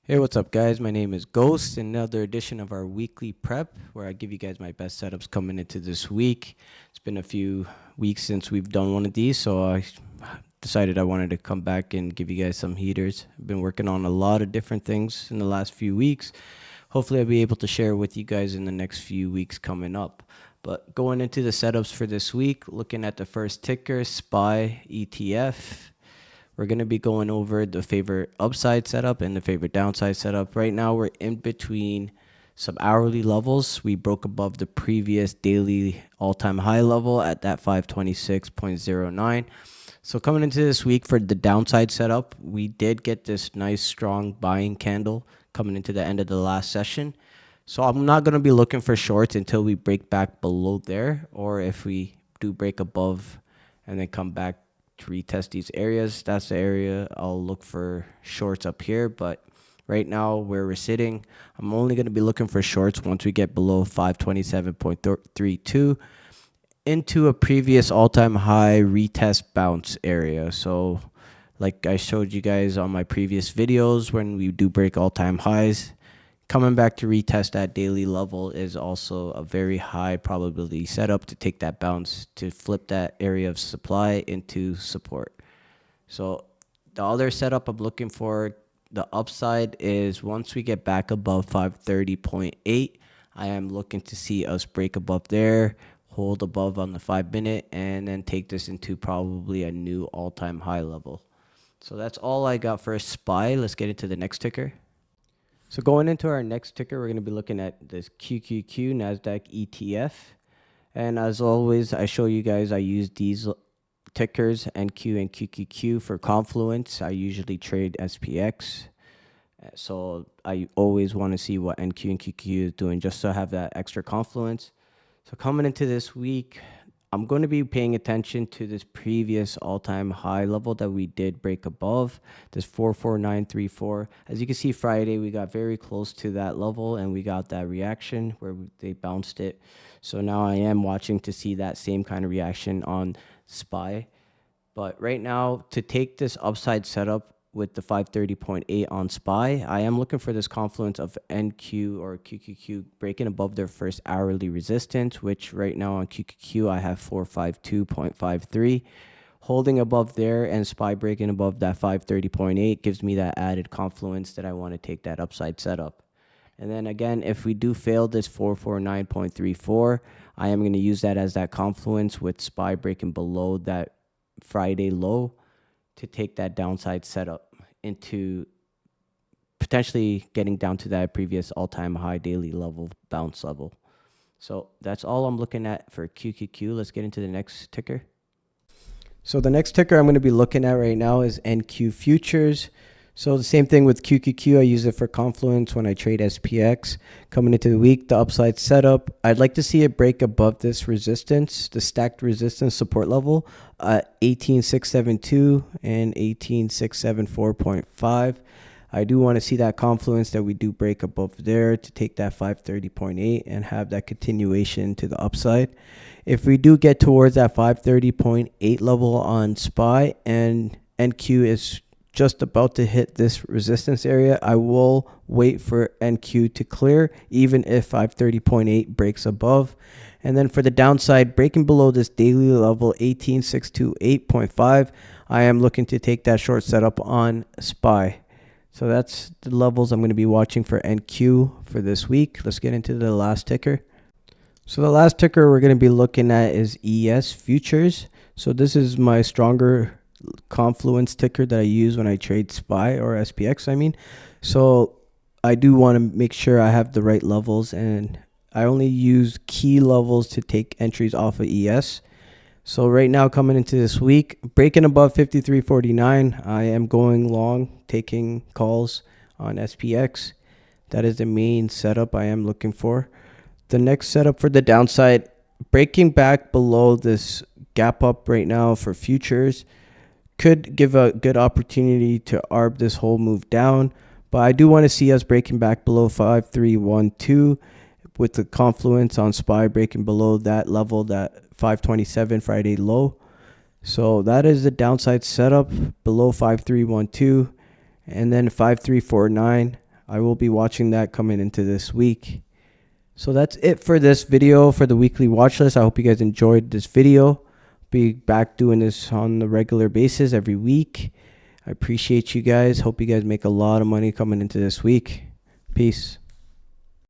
Hey, what's up, guys? My name is Ghost, another edition of our weekly prep where I give you guys my best setups coming into this week. It's been a few weeks since we've done one of these, so I decided I wanted to come back and give you guys some heaters. I've been working on a lot of different things in the last few weeks. Hopefully, I'll be able to share with you guys in the next few weeks coming up. But going into the setups for this week, looking at the first ticker, SPY ETF. We're going to be going over the favorite upside setup and the favorite downside setup. Right now, we're in between some hourly levels. We broke above the previous daily all-time high level at that 526.09. So coming into this week for the downside setup, we did get this nice strong buying candle coming into the end of the last session. So I'm not going to be looking for shorts until we break back below there, or if we do break above and then come back to retest these areas. That's the area I'll look for shorts up here. But right now where we're sitting, I'm only going to be looking for shorts once we get below 527.32 into a previous all-time high retest bounce area. So like I showed you guys on my previous videos, when we do break all-time highs, coming back to retest that daily level is also a very high probability setup to take that bounce to flip that area of supply into support. So the other setup I'm looking for, the upside, is once we get back above 530.8, I am looking to see us break above there, hold above on the 5-minute, and then take this into probably a new all-time high level. So that's all I got for SPY. Let's get into the next ticker. So going into our next ticker, we're going to be looking at this QQQ NASDAQ ETF. And as always, I show you guys I use these tickers, NQ and QQQ, for confluence. I usually trade SPX. So I always want to see what NQ and QQQ is doing just to have that extra confluence. So coming into this week, I'm going to be paying attention to this previous all-time high level that we did break above, this 44934. As you can see, Friday, we got very close to that level, and we got that reaction where they bounced it. So now I am watching to see that same kind of reaction on SPY. But right now, to take this upside setup with the 530.8 on SPY, I am looking for this confluence of NQ or QQQ breaking above their first hourly resistance, which right now on QQQ I have 452.53. Holding above there and SPY breaking above that 530.8 gives me that added confluence that I want to take that upside setup. And then again, if we do fail this 449.34, I am going to use that as that confluence with SPY breaking below that Friday low to take that downside setup into potentially getting down to that previous all-time high daily level bounce level. So that's all I'm looking at for QQQ. Let's get into the next ticker. So the next ticker I'm going to be looking at right now is NQ Futures. So the same thing with QQQ. I use it for confluence when I trade SPX. Coming into the week, the upside setup, I'd like to see it break above this resistance, the stacked resistance support level at 18672 and 18674.5. I do want to see that confluence that we do break above there to take that 530.8 and have that continuation to the upside. If we do get towards that 530.8 level on SPY and NQ is just about to hit this resistance area, I will wait for NQ to clear, even if 530.8 breaks above. And then for the downside, breaking below this daily level 18628.5, I am looking to take that short setup on SPY. So that's the levels I'm going to be watching for NQ for this week. Let's get into the last ticker. So the last ticker we're going to be looking at is ES Futures. So this is my stronger confluence ticker that I use when I trade SPY or SPX, I mean. So I do want to make sure I have the right levels, and I only use key levels to take entries off of ES. So right now, coming into this week, breaking above 53.49, I am going long, taking calls on SPX. That is the main setup I am looking for. The next setup for the downside, breaking back below this gap up right now for futures could give a good opportunity to arb this whole move down, but I do want to see us breaking back below 5312 with the confluence on SPY breaking below that level, that 527 Friday low. So that is the downside setup below 5312, and then 5349. I will be watching that coming into this week. So that's it for this video for the weekly watch list. I hope you guys enjoyed this video. Be back doing this on the regular basis every week. I appreciate you guys. Hope you guys make a lot of money coming into this week. Peace.